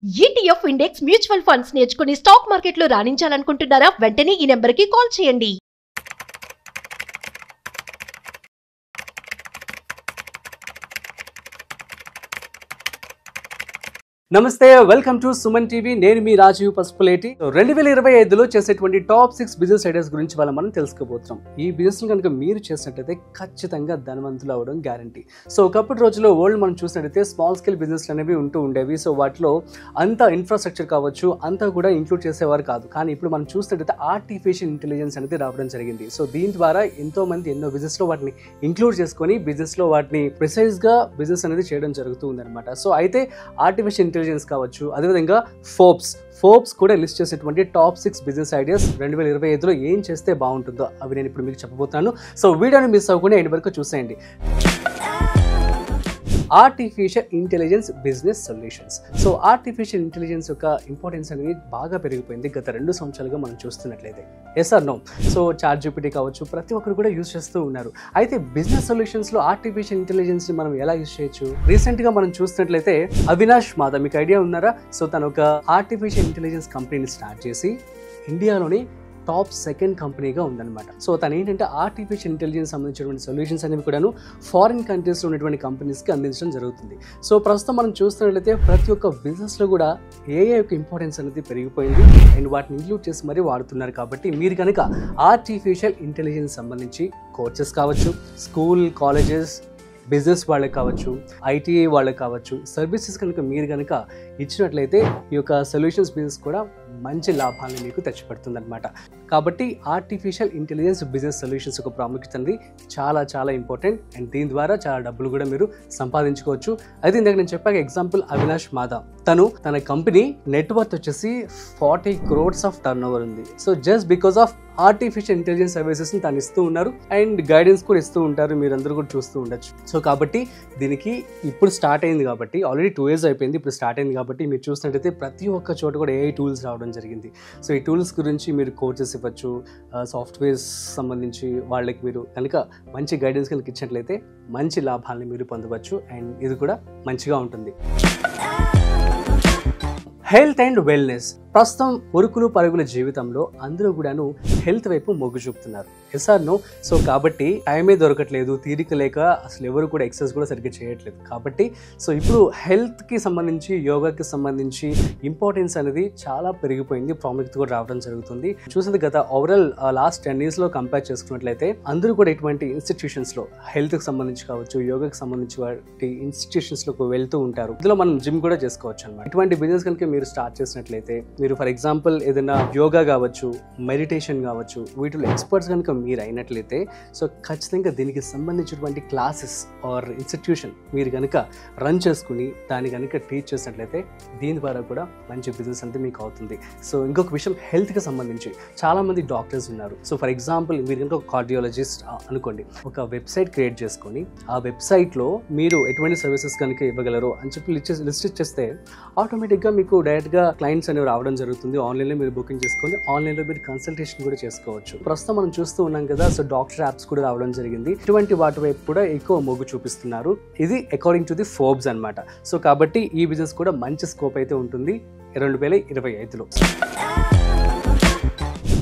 ETF index mutual funds నేర్చుకుని stock మార్కెట్లో రాణించాలనుకుంటున్నారా? వెంటనే ఈ నెంబర్కి కాల్ చేయండి. నమస్తే, వెల్కమ్ టు సుమన్ టీవీ. నేను మీ రాజీవ్ పసుపులేటి. 2025లో చేసేటువంటి టాప్ 6 బిజినెస్ ఐడియాస్ గురించి మనం తెలుసుకోబోతున్నాం. ఈ బిజినెస్ కనుక మీరు చేసినట్టయితే ఖచ్చితంగా ధనవంతులు అవడం గ్యారంటీ. సో ఒకప్పటి రోజుల్లో వరల్డ్ మనం చూసినట్టయితే స్మాల్ స్కేల్ బిజినెస్ అనేవి ఉంటూ ఉండేవి. సో వాటిలో అంత ఇన్ఫ్రాస్ట్రక్చర్ కావచ్చు అంతా కూడా ఇంక్లూడ్ చేసేవారు కాదు. కానీ ఇప్పుడు మనం చూసినట్టయితే ఆర్టిఫిషియల్ ఇంటెలిజెన్స్ అనేది రావడం జరిగింది. సో దీని ద్వారా ఎంతో మంది ఎన్నో బిజినెస్లో వాటిని ఇంక్లూడ్ చేసుకొని బిజినెస్లో వాటిని ప్రిసైజ్గా బిజినెస్ అనేది చేయడం జరుగుతుంది అనమాట. సో అయితే ఆర్టిఫిషియల్ ఇంటెలిజెన్స్ కావచ్చు, అదేవిధంగా ఫోర్బ్స్ కూడా లిస్ట్ చేసేటువంటి టాప్ 6 బిజినెస్ ఐడియాస్ 2025లో ఏం చేస్తే బాగుంటుందో అవి నేను ఇప్పుడు మీకు చెప్పబోతున్నాను. సో వీడియోని మిస్ అవ్వకుండా ఎండ్ వరకు చూసేయండి. Artificial intelligence business solutions. So artificial intelligence యొక్క ఇంపార్టెన్స్ అనేది బాగా పెరిగిపోయింది గత 2 సంవత్సరాలుగా మనం చూస్తున్నట్లయితే. Yes or no? So ChatGPT కావచ్చు, ప్రతి ఒక్కరు కూడా యూజ్ చేస్తూ ఉన్నారు. అయితే బిజినెస్ సొల్యూషన్స్లో ఆర్టిఫిషియల్ ఇంటెలిజెన్స్ని మనం ఎలా యూజ్ చేయొచ్చు? రీసెంట్గా మనం చూసినట్లయితే అవినాష్ మాధవ్, మీకు ఐడియా ఉన్నారా? సో తను ఒక ఆర్టిఫిషియల్ ఇంటెలిజెన్స్ కంపెనీని స్టార్ట్ చేసి ఇండియాలోని టాప్ 2nd కంపెనీగా ఉందన్నమాట. సో తను ఏంటంటే ఆర్టిఫిషియల్ ఇంటెలిజెన్స్ సంబంధించినటువంటి సొల్యూషన్స్ అనేవి కూడాను ఫారిన్ కంట్రీస్లో ఉన్నటువంటి కంపెనీస్కి అందించడం జరుగుతుంది. సో ప్రస్తుతం మనం చూస్తున్నట్లయితే ప్రతి ఒక్క బిజినెస్లో కూడా ఏఐ యొక్క ఇంపార్టెన్స్ అనేది పెరిగిపోయింది అండ్ వాటిని ఇంక్లూడ్ చేసి మరీ వాడుతున్నారు. కాబట్టి మీరు కనుక ఆర్టిఫిషియల్ ఇంటెలిజెన్స్ సంబంధించి కోర్సెస్ కావచ్చు, స్కూల్ కాలేజెస్ బిజినెస్ వాళ్ళకి కావచ్చు, ఐటీఐ వాళ్ళకి కావచ్చు, సర్వీసెస్ కనుక మీరు కనుక ఇచ్చినట్లయితే ఈ యొక్క సొల్యూషన్స్ బిజినెస్ కూడా మంచి లాభాలను మీకు తెచ్చిపెడుతుంది అనమాట. కాబట్టి ఆర్టిఫిషియల్ ఇంటెలిజెన్స్ బిజినెస్ సొల్యూషన్స్ యొక్క ప్రాముఖ్యత అనేది చాలా చాలా ఇంపార్టెంట్ అండ్ దీని ద్వారా చాలా డబ్బులు కూడా మీరు సంపాదించుకోవచ్చు. అయితే ఇందాక నేను చెప్పాక ఎగ్జాంపుల్ అవినాష్ మాధవ్, తన కంపెనీ నెట్వర్త్ వచ్చేసి 40 crores ఆఫ్ టర్న్ ఓవర్ ఉంది. So just because of artificial intelligence సర్వీసెస్ని తను ఇస్తూ ఉన్నారు అండ్ గైడెన్స్ కూడా ఇస్తూ ఉంటారు, మీరందరూ కూడా చూస్తూ ఉండొచ్చు. సో కాబట్టి దీనికి ఇప్పుడు స్టార్ట్ అయింది కాబట్టి, ఆల్రెడీ 2 years అయిపోయింది, ఇప్పుడు స్టార్ట్ అయింది కాబట్టి మీరు చూసినట్టయితే ప్రతి ఒక్క చోట కూడా ఏఐ టూల్స్ రావడం జరిగింది. సో ఈ టూల్స్ గురించి మీరు కోర్సెస్ ఇవ్వచ్చు, సాఫ్ట్వేర్స్ సంబంధించి వాళ్ళకి మీరు కనుక మంచి గైడెన్స్ కనుక ఇచ్చినట్లయితే మంచి లాభాలని మీరు పొందవచ్చు అండ్ ఇది కూడా మంచిగా ఉంటుంది. Health and wellness. ప్రస్తుతం ఉరుకులు పరుగుల జీవితంలో అందరూ కూడాను హెల్త్ వైపు మొగ్గు చూపుతున్నారు. Yes or no? సో కాబట్టి టైమే దొరకట్లేదు, తీరిక లేక అసలు ఎవరు కూడా ఎక్సర్సైజ్ కూడా సరిగ్గా చేయట్లేదు. కాబట్టి సో ఇప్పుడు హెల్త్కి సంబంధించి, యోగాకి సంబంధించి ఇంపార్టెన్స్ అనేది చాలా పెరిగిపోయింది, ప్రాముఖ్యత కూడా రావడం జరుగుతుంది. చూసేది గత ఓవరాల్ లాస్ట్ 10 yearsలో కంపేర్ చేసుకున్నట్లయితే అందరూ కూడా ఇటువంటి ఇన్స్టిట్యూషన్స్లో హెల్త్కి సంబంధించి కావచ్చు, యోగాకి సంబంధించి వాటి ఇన్స్టిట్యూషన్స్లోకి వెళ్తూ ఉంటారు. ఇందులో మనం జిమ్ కూడా చేసుకోవచ్చు అనమాట. ఇటువంటి బిజినెస్ కనుక మీరు స్టార్ట్ చేసినట్లయితే, మీరు ఫర్ ఎగ్జాంపుల్ ఏదైనా యోగా కావచ్చు, మెడిటేషన్ కావచ్చు, వీటిలో ఎక్స్పర్ట్స్ కనుక మీరు అయినట్లయితే సో ఖచ్చితంగా దీనికి సంబంధించినటువంటి క్లాసెస్ ఆర్ ఇన్స్టిట్యూషన్ మీరు కనుక రన్ చేసుకుని దాన్ని కనుక టీచ్ చేసినట్లయితే దీని ద్వారా కూడా మంచి బిజినెస్ అంతా మీకు అవుతుంది. సో ఇంకొక విషయం, హెల్త్కి సంబంధించి చాలామంది డాక్టర్స్ ఉన్నారు. సో ఫర్ ఎగ్జాంపుల్ మీరు కనుక ఒక కార్డియాలజిస్ట్ అనుకోండి, ఒక వెబ్సైట్ క్రియేట్ చేసుకొని ఆ వెబ్సైట్లో మీరు ఎటువంటి సర్వీసెస్ కనుక ఇవ్వగలరు అని చెప్పి లిస్ట్ ఇచ్చేస్తే ఆటోమేటిక్గా మీకు డైరెక్ట్గా క్లయింట్స్ అనేవి రావడం జరుగుతుంది. ఆన్లైన్లో మీరు బుకింగ్ చేసుకొని ఆన్లైన్లో మీరు కన్సల్టేషన్ కూడా చేసుకోవచ్చు. ప్రస్తుతం మనం చూస్తూ ఉన్నాం కదా, సో డాక్టర్ యాప్స్ కూడా రావడం జరిగింది. ఇటువంటి వాటి వైపు కూడా ఎక్కువ మొగ్గు చూపిస్తున్నారు. ఇది అకార్డింగ్ టు ది ఫోర్బ్స్ అనమాట. సో కాబట్టి ఈ బిజినెస్ కూడా మంచి స్కోప్ అయితే ఉంటుంది 2025లో.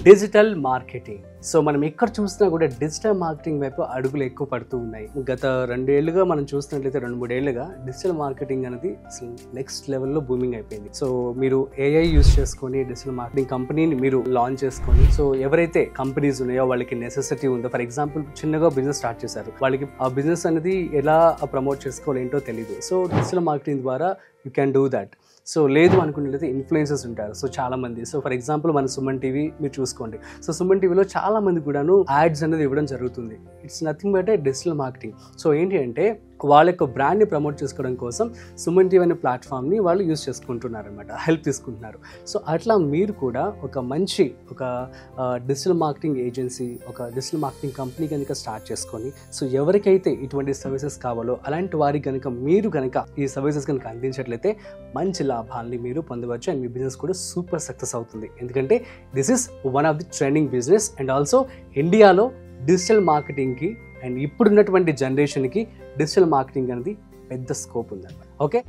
Digital marketing. సో మనం ఎక్కడ చూసినా కూడా డిజిటల్ మార్కెటింగ్ వైపు అడుగులు ఎక్కువ పడుతూ ఉన్నాయి. గత 2 ఏళ్లుగా మనం చూసినట్లయితే 2-3 ఏళ్లుగా డిజిటల్ మార్కెటింగ్ అనేది అసలు నెక్స్ట్ లెవెల్లో బూమింగ్ అయిపోయింది. సో మీరు ఏఐ యూజ్ చేసుకొని డిజిటల్ మార్కెటింగ్ కంపెనీని మీరు లాంచ్ చేసుకొని, సో ఎవరైతే కంపెనీస్ ఉన్నాయో వాళ్ళకి నెసెసిటీ ఉందో, ఫర్ ఎగ్జాంపుల్ చిన్నగా బిజినెస్ స్టార్ట్ చేశారు, వాళ్ళకి ఆ బిజినెస్ అనేది ఎలా ప్రమోట్ చేసుకోవాలి ఏంటో తెలియదు. సో డిజిటల్ మార్కెటింగ్ ద్వారా you can do that. So లేదు అనుకున్నట్లయితే ఇన్ఫ్లుయెన్సర్స్ ఉంటారు, సో చాలా మంది. సో ఫర్ ఎగ్జాంపుల్ మన సుమన్ టీవీ మీరు చూసుకోండి. సో సుమన్ టీవీలో చాలా మంది కూడాను యాడ్స్ అనేది ఇవ్వడం జరుగుతుంది. It's nothing but A digital marketing. So ఏంటి అంటే వాళ్ళ యొక్క బ్రాండ్ని ప్రమోట్ చేసుకోవడం కోసం సుమన్ టీవీ అనే ప్లాట్ఫామ్ని వాళ్ళు యూజ్ చేసుకుంటున్నారు అనమాట, హెల్ప్ తీసుకుంటున్నారు. సో అట్లా మీరు కూడా ఒక మంచి డిజిటల్ మార్కెటింగ్ ఏజెన్సీ, ఒక డిజిటల్ మార్కెటింగ్ కంపెనీ కనుక స్టార్ట్ చేసుకొని, సో ఎవరికైతే ఇటువంటి సర్వీసెస్ కావాలో అలాంటి వారికి కనుక మీరు కనుక ఈ సర్వీసెస్ కనుక అందించినట్లయితే మంచి లాభాలని మీరు పొందవచ్చు అండ్ మీ బిజినెస్ కూడా సూపర్ సక్సెస్ అవుతుంది. ఎందుకంటే this is one of the trending business and also ఇండియాలో డిజిటల్ మార్కెటింగ్కి అండ్ ఇప్పుడున్నటువంటి జనరేషన్కి డిజిటల్ మార్కెటింగ్ అనేది పెద్ద స్కోప్ ఉందన్నమాట. ఓకే.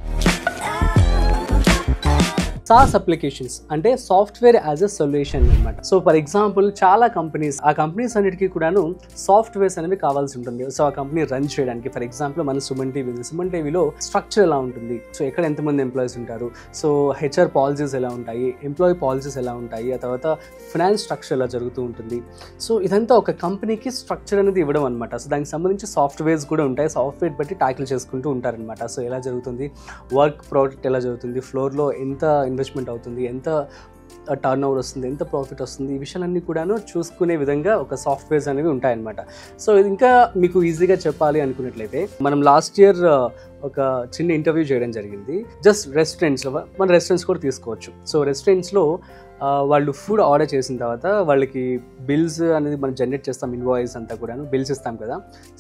SaaS అప్లికేషన్స్ అంటే సాఫ్ట్వేర్ యాజ్ ఎ సొల్యూషన్ అనమాట. సో ఫర్ ఎగ్జాంపుల్ చాలా కంపెనీస్, ఆ కంపెనీస్ అన్నిటికీ కూడాను సాఫ్ట్వేర్స్ అనేవి కావాల్సి ఉంటుంది. సో ఆ కంపెనీ రన్ చేయడానికి ఫర్ ఎగ్జాంపుల్ మన సుమన్ టీవీలో స్ట్రక్చర్ ఎలా ఉంటుంది, సో ఎక్కడ ఎంతమంది ఎంప్లాయీస్ ఉంటారు, సో హెచ్ఆర్ పాలసీస్ ఎలా ఉంటాయి, ఎంప్లాయీ పాలసీస్ ఎలా ఉంటాయి, ఆ తర్వాత ఫైనాన్స్ స్ట్రక్చర్ ఎలా జరుగుతూ ఉంటుంది. సో ఇదంతా ఒక కంపెనీకి స్ట్రక్చర్ అనేది ఇవ్వడం అనమాట. సో దానికి సంబంధించి సాఫ్ట్వేర్స్ కూడా ఉంటాయి. సాఫ్ట్వేర్ బట్టి ట్యాకిల్ చేసుకుంటూ ఉంటారనమాట. సో ఎలా జరుగుతుంది, వర్క్ ప్రోడక్ట్ ఎలా జరుగుతుంది, ఫ్లోర్లో ఎంత ఇన్వెస్ట్మెంట్ అవుతుంది, ఎంత టర్న్ ఓవర్ వస్తుంది, ఎంత ప్రాఫిట్ వస్తుంది, ఈ విషయాలన్నీ కూడాను చూసుకునే విధంగా ఒక సాఫ్ట్వేర్స్ అనేవి ఉంటాయన్నమాట. సో ఇది ఇంకా మీకు ఈజీగా చెప్పాలి అనుకున్నట్లయితే, మనం లాస్ట్ ఇయర్ ఒక చిన్న ఇంటర్వ్యూ చేయడం జరిగింది. జస్ట్ రెస్టారెంట్స్లో, మన రెస్టారెంట్స్ కూడా తీసుకోవచ్చు. సో రెస్టారెంట్స్లో వాళ్ళు ఫుడ్ ఆర్డర్ చేసిన తర్వాత వాళ్ళకి బిల్స్ అనేది మనం జనరేట్ చేస్తాం, ఇన్వాయిస్ అంతా కూడాను బిల్స్ ఇస్తాం కదా.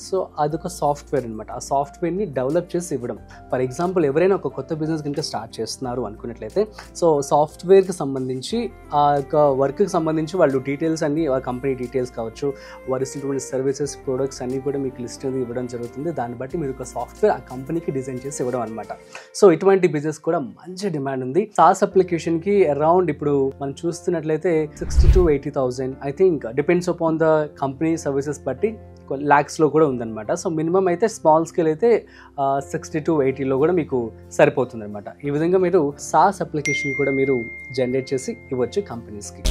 సో అదొక సాఫ్ట్వేర్ అనమాట. ఆ సాఫ్ట్వేర్ని డెవలప్ చేసి ఇవ్వడం. ఫర్ ఎగ్జాంపుల్ ఎవరైనా ఒక కొత్త బిజినెస్ కనుక స్టార్ట్ చేస్తున్నారు అనుకున్నట్లయితే, సో సాఫ్ట్వేర్కి సంబంధించి ఆ యొక్క వర్క్కి సంబంధించి వాళ్ళు డీటెయిల్స్ అన్నీ, ఆ కంపెనీ డీటెయిల్స్ కావచ్చు, వారు ఇస్తున్నటువంటి సర్వీసెస్, ప్రొడక్ట్స్ అన్నీ కూడా మీకు లిస్ట్ అనేది ఇవ్వడం జరుగుతుంది. దాన్ని బట్టి మీరు ఒక సాఫ్ట్వేర్ ఆ కంపెనీకి డిజైన్ చేసి ఇవ్వడం అనమాట. సో ఇటువంటి బిజినెస్ కూడా మంచి డిమాండ్ ఉంది. SaaS అప్లికేషన్కి అరౌండ్ ఇప్పుడు మనం చూస్తున్నట్లయితే 60 to 80,000 I think, depends upon the company services బట్టి ల్యాక్స్లో కూడా ఉందన్నమాట. సో మినిమం అయితే స్మాల్ స్కేల్ అయితే 60 to 80లో కూడా మీకు సరిపోతుంది అనమాట. ఈ విధంగా మీరు SaaS అప్లికేషన్ కూడా మీరు జనరేట్ చేసి ఇవ్వచ్చు కంపెనీస్కి.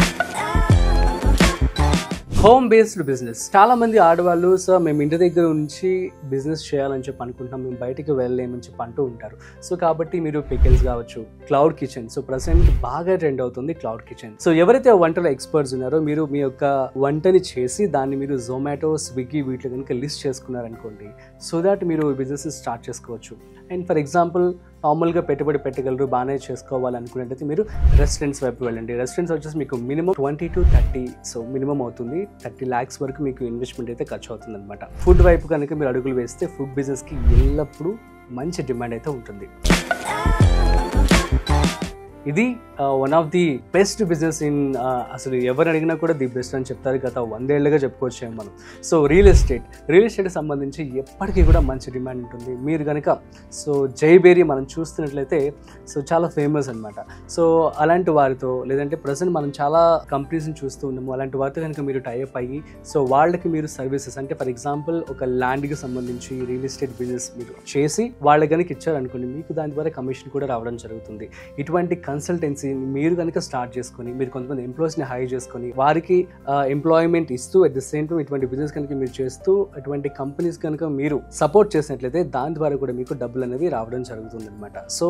Home based business. చాలా మంది ఆడవాళ్ళు సార్ మేము ఇంటి దగ్గర నుంచి బిజినెస్ చేయాలని చెప్పి అనుకుంటున్నాం, మేము బయటికి వెళ్ళలేమని చెప్పి అంటూ ఉంటారు. సో కాబట్టి మీరు పికిల్స్ కావచ్చు, క్లౌడ్ కిచెన్. సో ప్రెసెంట్ బాగా ట్రెండ్ అవుతుంది క్లౌడ్ కిచెన్. సో ఎవరైతే వంటలో ఎక్స్పర్ట్స్ ఉన్నారో, మీరు మీ యొక్క వంటని చేసి దాన్ని మీరు జొమాటో, స్విగ్గీ వీటిలో కనుక లిస్ట్ చేసుకున్నారనుకోండి, సో దాట్ మీరు బిజినెస్ స్టార్ట్ చేసుకోవచ్చు. అండ్ ఫర్ ఎగ్జాంపుల్ నార్మల్గా పెట్టుబడి పెట్టగలరు, బాగానే చేసుకోవాలనుకున్నట్టయితే మీరు రెస్టారెంట్స్ వైపు వెళ్ళండి. రెస్టారెంట్స్ వచ్చేసి మీకు మినిమం 20 to 30, సో మినిమం అవుతుంది 30 lakhs వరకు మీకు ఇన్వెస్ట్మెంట్ అయితే ఖర్చు అవుతుంది అనమాట. ఫుడ్ వైపు కనుక మీరు అడుగులు వేస్తే ఫుడ్ బిజినెస్కి ఎల్లప్పుడూ మంచి డిమాండ్ అయితే ఉంటుంది. ఇది one of the best business in, అసలు ఎవరు అడిగినా కూడా ది బెస్ట్ అని చెప్తారు. గత 100 ఏళ్ళుగా చెప్పుకోవచ్చు మనం. సో రియల్ ఎస్టేట్ సంబంధించి ఎప్పటికీ కూడా మంచి డిమాండ్ ఉంటుంది. మీరు కనుక సో జైబేరీ మనం చూస్తున్నట్లయితే సో చాలా ఫేమస్ అనమాట. సో అలాంటి వారితో, లేదంటే ప్రజెంట్ మనం చాలా కంపెనీస్ని చూస్తూ ఉన్నాము, అలాంటి వారితో కనుక మీరు టైఅప్ అయ్యి సో వాళ్ళకి మీరు సర్వీసెస్, అంటే ఫర్ ఎగ్జాంపుల్ ఒక ల్యాండ్కి సంబంధించి రియల్ ఎస్టేట్ బిజినెస్ మీరు చేసి వాళ్ళకి కనుక ఇచ్చారనుకోండి, మీకు దాని ద్వారా కమిషన్ కూడా రావడం జరుగుతుంది. ఇటువంటి కన్సల్టెన్సీ మీరు కనుక స్టార్ట్ చేసుకొని, మీరు కొంతమంది ఎంప్లాయీస్ని హైర్ చేసుకొని వారికి ఎంప్లాయ్మెంట్ ఇస్తూ, అట్ ది సేమ్ టైం ఇటువంటి బిజినెస్ కనుక మీరు చేస్తూ, అటువంటి కంపెనీస్ కనుక మీరు సపోర్ట్ చేసినట్లయితే దాని ద్వారా కూడా మీకు డబ్బులు అనేవి రావడం జరుగుతుంది అనమాట. సో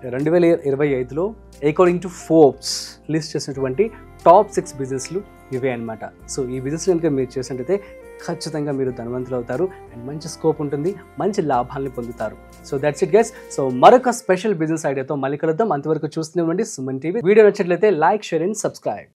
2025లో అకార్డింగ్ టు ఫోర్బ్స్ లిస్ట్ చేసినటువంటి టాప్ 6 బిజినెస్లు ఇవే అనమాట. సో ఈ బిజినెస్ కనుక మీరు చేసినట్లయితే ఖచ్చితంగా మీరు ధనవంతులు అవుతారు అండ్ మంచి స్కోప్ ఉంటుంది, మంచి లాభాలను పొందుతారు. So that's it guys. So మరొక స్పెషల్ బిజినెస్ ఐడియాతో మళ్ళీ కలుద్దాం. అంతవరకు చూస్తూనే ఉండండి సుమన్ టీవీ. వీడియో నచ్చినట్లయితే లైక్, షేర్ అండ్ సబ్స్క్రైబ్.